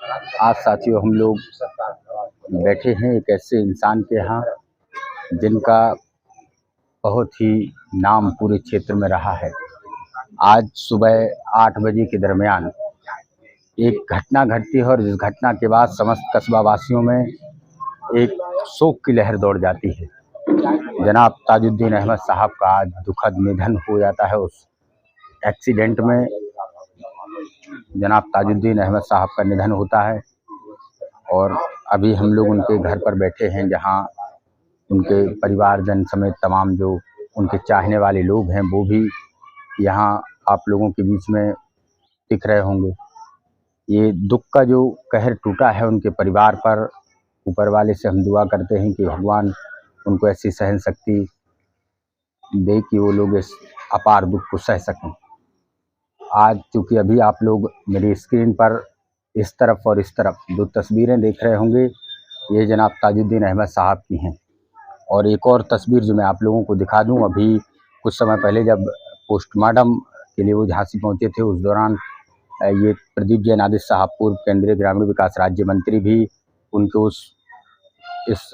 आज साथियों हम लोग बैठे हैं एक ऐसे इंसान के यहाँ जिनका बहुत ही नाम पूरे क्षेत्र में रहा है। आज सुबह 8 बजे के दरमियान एक घटना घटती है और इस घटना के बाद समस्त कस्बा वासियों में एक शोक की लहर दौड़ जाती है। जनाब ताजुद्दीन अहमद साहब का आज दुखद निधन हो जाता है। उस एक्सीडेंट में जनाब ताजुद्दीन अहमद साहब का निधन होता है और अभी हम लोग उनके घर पर बैठे हैं, जहां उनके परिवारजन समेत तमाम जो उनके चाहने वाले लोग हैं वो भी यहां आप लोगों के बीच में दिख रहे होंगे। ये दुख का जो कहर टूटा है उनके परिवार पर, ऊपर वाले से हम दुआ करते हैं कि भगवान उनको ऐसी सहन शक्ति दे कि वो लोग इस अपार दुख को सह सकें। आज चूँकि अभी आप लोग मेरी स्क्रीन पर इस तरफ और इस तरफ जो तस्वीरें देख रहे होंगे, ये जनाब ताजुद्दीन अहमद साहब की हैं। और एक और तस्वीर जो मैं आप लोगों को दिखा दूं, अभी कुछ समय पहले जब पोस्टमार्टम के लिए वो झांसी पहुंचे थे, उस दौरान ये प्रदीप जैन आदित्य साहब, पूर्व केंद्रीय ग्रामीण विकास राज्य मंत्री, भी उनको इस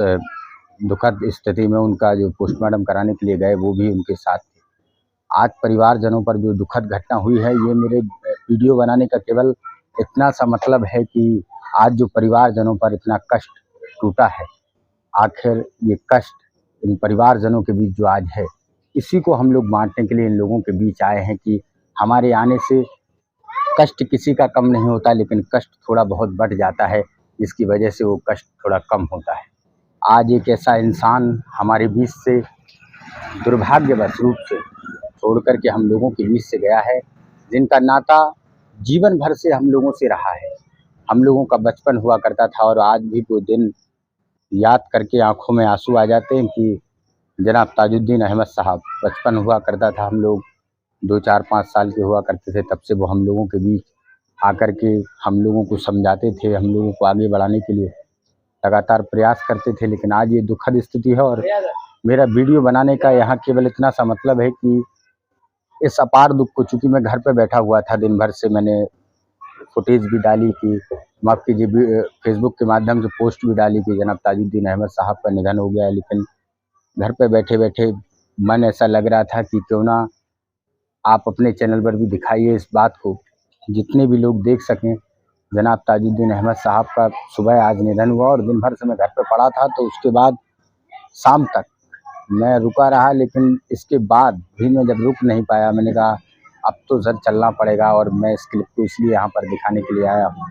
दुखद स्थिति में उनका जो पोस्टमार्टम कराने के लिए गए, वो भी उनके साथ थे। आज परिवारजनों पर जो दुखद घटना हुई है, ये मेरे वीडियो बनाने का केवल इतना सा मतलब है कि आज जो परिवारजनों पर इतना कष्ट टूटा है, आखिर ये कष्ट इन परिवारजनों के बीच जो आज है, इसी को हम लोग बांटने के लिए इन लोगों के बीच आए हैं कि हमारे आने से कष्ट किसी का कम नहीं होता, लेकिन कष्ट थोड़ा बहुत बढ़ जाता है, जिसकी वजह से वो कष्ट थोड़ा कम होता है। आज एक ऐसा इंसान हमारे बीच से दुर्भाग्यवश रूप से छोड़ कर के हम लोगों के बीच से गया है, जिनका नाता जीवन भर से हम लोगों से रहा है। हम लोगों का बचपन हुआ करता था और आज भी वो दिन याद करके आंखों में आंसू आ जाते हैं कि जनाब ताजुद्दीन अहमद साहब, बचपन हुआ करता था, हम लोग 2, 4, 5 साल के हुआ करते थे, तब से वो हम लोगों के बीच आकर के हम लोगों को समझाते थे, हम लोगों को आगे बढ़ाने के लिए लगातार प्रयास करते थे। लेकिन आज ये दुखद स्थिति है और मेरा वीडियो बनाने का यहाँ केवल इतना सा मतलब है कि इस अपार दुख को, चूँकि मैं घर पे बैठा हुआ था, दिन भर से मैंने फुटेज भी डाली कि माफ़ कीजिए, फेसबुक के माध्यम से पोस्ट भी डाली कि जनाब ताजुद्दीन अहमद साहब का निधन हो गया है। लेकिन घर पे बैठे बैठे मन ऐसा लग रहा था कि क्यों ना आप अपने चैनल पर भी दिखाइए इस बात को, जितने भी लोग देख सकें। जनाब ताजुद्दीन अहमद साहब का सुबह आज निधन हुआ और दिन भर से मैं घर पे पड़ा था, तो उसके बाद शाम तक मैं रुका रहा, लेकिन इसके बाद भी मैं जब रुक नहीं पाया, मैंने कहा अब तो सर चलना पड़ेगा। और मैं इस क्लिप को इसलिए यहाँ पर दिखाने के लिए आया हूँ।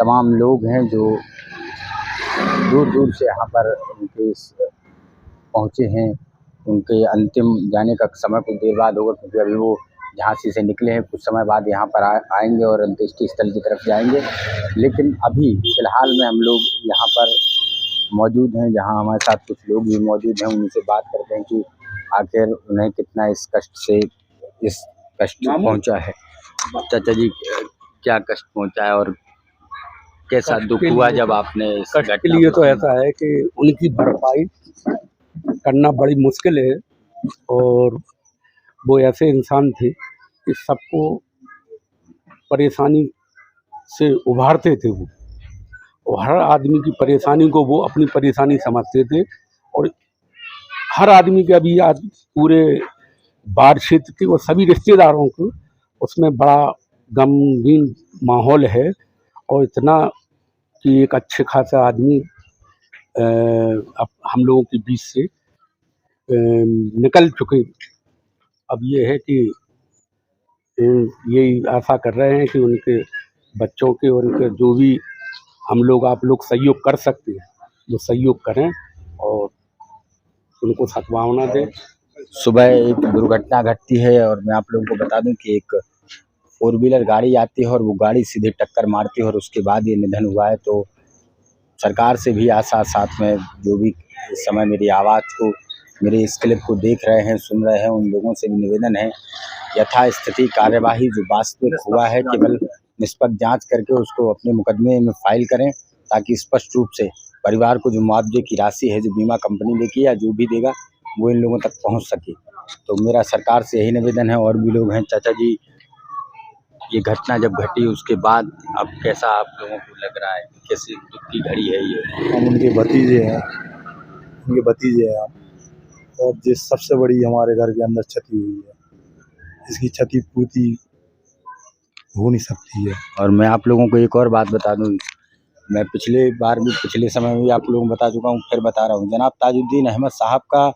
तमाम लोग हैं जो दूर दूर से यहाँ पर उनके पहुँचे हैं। उनके अंतिम जाने का समय कुछ देर बाद होगा, क्योंकि अभी वो झांसी से निकले हैं, कुछ समय बाद यहाँ पर आएंगे और अंत्येष्टि स्थल की तरफ जाएंगे। लेकिन अभी फ़िलहाल में हम लोग यहाँ पर मौजूद हैं, जहाँ हमारे साथ कुछ लोग भी मौजूद हैं। उनसे बात करते हैं कि आखिर उन्हें कितना इस कष्ट पहुँचा है। चाचा जी, क्या कष्ट पहुँचा है और कैसा दुख हुआ जब आपने इस कष्ट के लिए? तो ऐसा है कि उनकी भरपाई करना बड़ी मुश्किल है, और वो ऐसे इंसान थे कि सबको परेशानी से उभारते थे वो, और हर आदमी की परेशानी को वो अपनी परेशानी समझते थे। और हर आदमी के अभी आज पूरे बाढ़ क्षेत्र के और सभी रिश्तेदारों को उसमें बड़ा गमगीन माहौल है। और इतना कि एक अच्छे खासा आदमी अब हम लोगों के बीच से निकल चुके। अब ये है कि यही आशा कर रहे हैं कि उनके बच्चों के और उनके जो भी हम लोग आप लोग सहयोग कर सकते हैं वो सहयोग करें और उनको सद्भावना दें। सुबह एक दुर्घटना घटती है और मैं आप लोगों को बता दूं कि एक 4 व्हीलर गाड़ी आती है और वो गाड़ी सीधे टक्कर मारती है और उसके बाद ये निधन हुआ है। तो सरकार से भी आशा, साथ में जो भी इस समय मेरी आवाज़ को, मेरे इस क्लिप को देख रहे हैं, सुन रहे हैं, उन लोगों से भी निवेदन है, यथास्थिति कार्यवाही जो वास्तविक हुआ है केवल निष्पक्ष जांच करके उसको अपने मुकदमे में फाइल करें, ताकि स्पष्ट रूप से परिवार को जो मुआवजे की राशि है, जो बीमा कंपनी देगी या जो भी देगा, वो इन लोगों तक पहुंच सके। तो मेरा सरकार से यही निवेदन है। और भी लोग हैं, चाचा जी ये घटना जब घटी उसके बाद अब कैसा आप लोगों को लग रहा है, कैसी दुख की घड़ी है ये? हम उनके भतीजे हैं, हम। और ये सबसे बड़ी हमारे घर के अंदर क्षति हुई है, इसकी क्षतिपूर्ति हो नहीं सकती है। और मैं आप लोगों को एक और बात बता दूं, मैं पिछले समय में भी आप लोगों को बता चुका हूं, फिर बता रहा हूं। जनाब ताजुद्दीन अहमद साहब का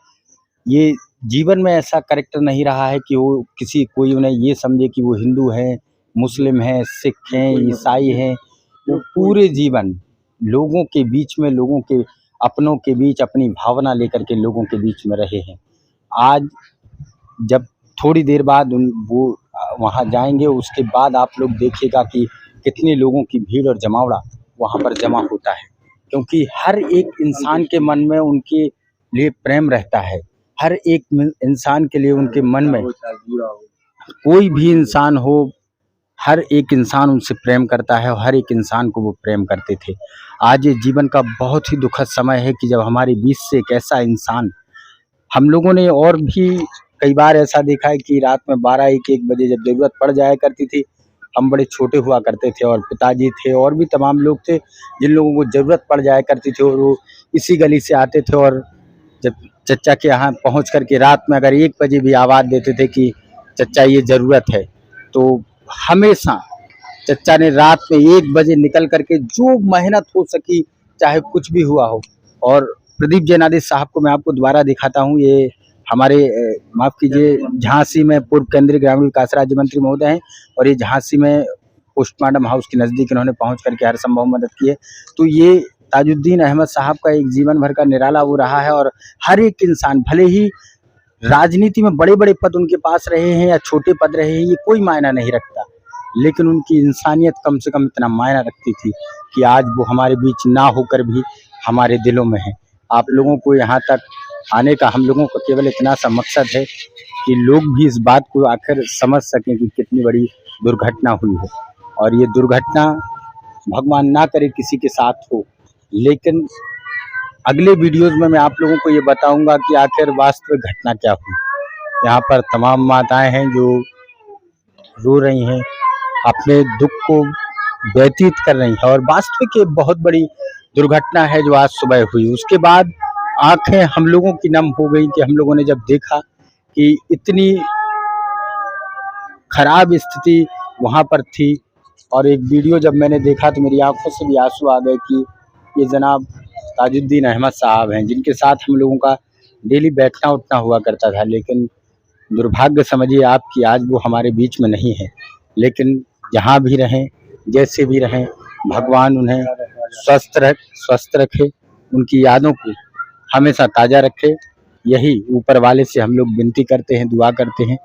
ये जीवन में ऐसा कैरेक्टर नहीं रहा है कि वो कोई उन्हें ये समझे कि वो हिंदू हैं, मुस्लिम हैं, सिख हैं, ईसाई हैं। वो पूरे जीवन लोगों के बीच में, लोगों के अपनों के बीच अपनी भावना लेकर के लोगों के बीच में रहे हैं। आज जब थोड़ी देर बाद वो वहाँ जाएंगे, उसके बाद आप लोग देखिएगा कि कितने लोगों की भीड़ और जमावड़ा वहाँ पर जमा होता है, क्योंकि हर एक इंसान के मन में उनके लिए प्रेम रहता है। हर एक इंसान के लिए उनके मन में, कोई भी इंसान हो, हर एक इंसान उनसे प्रेम करता है और हर एक इंसान को वो प्रेम करते थे। आज ये जीवन का बहुत ही दुखद समय है कि जब हमारे बीच से एक ऐसा इंसान, हम लोगों ने और भी कई बार ऐसा देखा है कि रात में 12-1 बजे जब ज़रूरत पड़ जाया करती थी, हम बड़े छोटे हुआ करते थे और पिताजी थे और भी तमाम लोग थे जिन लोगों को ज़रूरत पड़ जाया करती थी, और वो इसी गली से आते थे और जब चच्चा के यहाँ पहुँच कर के रात में अगर 1 बजे भी आवाज़ देते थे कि चच्चा ये ज़रूरत है, तो हमेशा चच्चा ने रात में 1 बजे निकल कर के जो मेहनत हो सकी, चाहे कुछ भी हुआ हो। और प्रदीप जैनादेश साहब को मैं आपको दोबारा दिखाता हूँ। ये हमारे माफ़ कीजिए, झांसी में पूर्व केंद्रीय ग्रामीण विकास राज्य मंत्री महोदय हैं और ये झांसी में पोस्टमार्टम हाउस के नज़दीक इन्होंने पहुँच करके हर संभव मदद की है। तो ये ताजुद्दीन अहमद साहब का एक जीवन भर का निराला वो रहा है और हर एक इंसान, भले ही राजनीति में बड़े-बड़े पद उनके पास रहे हैं या छोटे पद रहे हैं, ये कोई मायना नहीं रखता, लेकिन उनकी इंसानियत कम से कम इतना मायना रखती थी कि आज वो हमारे बीच ना होकर भी हमारे दिलों में है। आप लोगों को यहाँ तक आने का हम लोगों का केवल इतना सा मकसद है कि लोग भी इस बात को आखिर समझ सकें कि कितनी बड़ी दुर्घटना हुई है। और ये दुर्घटना भगवान ना करे किसी के साथ हो, लेकिन अगले वीडियोज़ में मैं आप लोगों को ये बताऊंगा कि आखिर वास्तविक घटना क्या हुई। यहाँ पर तमाम माताएं हैं जो रो रही हैं, अपने दुख को व्यतीत कर रही हैं, और वास्तविक एक बहुत बड़ी दुर्घटना है जो आज सुबह हुई। उसके बाद आंखें हम लोगों की नम हो गई कि हम लोगों ने जब देखा कि इतनी खराब स्थिति वहाँ पर थी, और एक वीडियो जब मैंने देखा तो मेरी आंखों से भी आंसू आ गए कि ये जनाब ताजुद्दीन अहमद साहब हैं जिनके साथ हम लोगों का डेली बैठना उठना हुआ करता था। लेकिन दुर्भाग्य समझिए आप कि आज वो हमारे बीच में नहीं है। लेकिन जहाँ भी रहें, जैसे भी रहें, भगवान उन्हें स्वस्थ रखे, उनकी यादों को हमेशा ताज़ा रखे। यही ऊपर वाले से हम लोग विनती करते हैं, दुआ करते हैं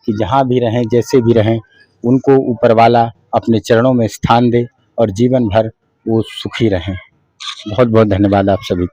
कि जहाँ भी रहें, जैसे भी रहें, उनको ऊपर वाला अपने चरणों में स्थान दे और जीवन भर वो सुखी रहें। बहुत बहुत धन्यवाद आप सभी का।